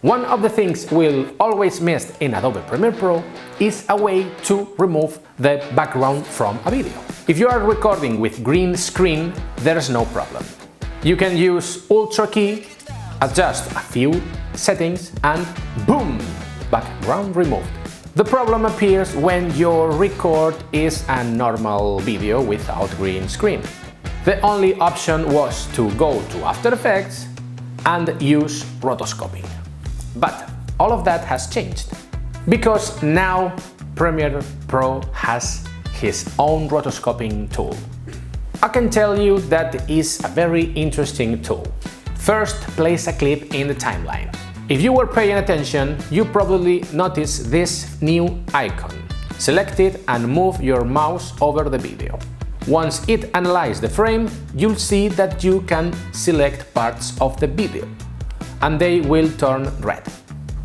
One of the things we'll always miss in Adobe Premiere Pro is a way to remove the background from a video. If you are recording with green screen, there's no problem. You can use Ultra key, adjust a few settings, and boom! Background removed. The problem appears when your record is a normal video without green screen. The only option was to go to After Effects and use rotoscoping. But all of that has changed, because now Premiere Pro has his own rotoscoping tool. I can tell you that is a very interesting tool. First, place a clip in the timeline. If you were paying attention, you probably noticed this new icon. Select it and move your mouse over the video. Once it analyzes the frame, you'll see that you can select parts of the video, and they will turn red.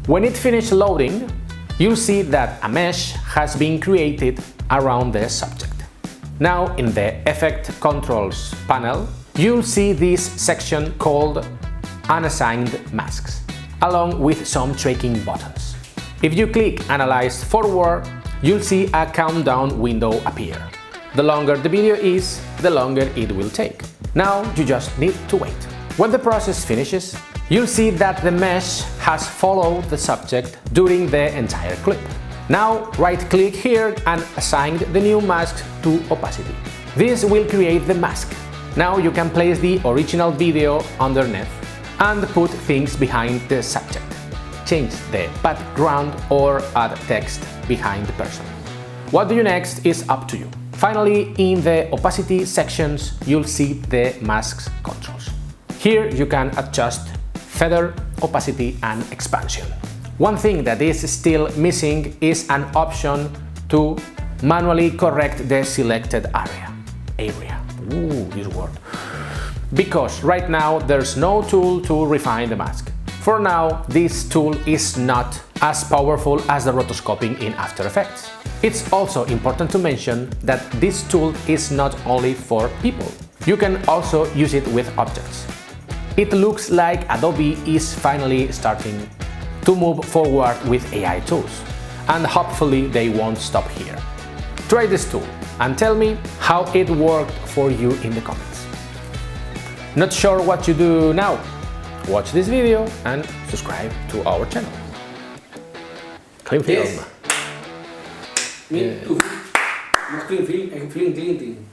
When it finishes loading, you'll see that a mesh has been created around the subject. Now, in the Effect Controls panel, you'll see this section called Unassigned Masks, along with some tracking buttons. If you click Analyze Forward, you'll see a countdown window appear. The longer the video is, the longer it will take. Now you just need to wait. When the process finishes, you'll see that the mesh has followed the subject during the entire clip. Now right-click here and assign the new mask to opacity. This will create the mask. Now you can place the original video underneath and put things behind the subject. Change the background or add text behind the person. What to do next is up to you. Finally, in the opacity sections, you'll see the mask's controls. Here you can adjust feather, opacity and expansion. One thing that is still missing is an option to manually correct the selected area. Ooh, this word. Because right now there's no tool to refine the mask. For now, this tool is not as powerful as the rotoscoping in After Effects. It's also important to mention that this tool is not only for people. You can also use it with objects. It looks like Adobe is finally starting to move forward with AI tools, and hopefully they won't stop here. Try this tool and tell me how it worked for you in the comments. Not sure what to do now? Watch this video and subscribe to our channel. Clean film. Yes. Clean film, clean.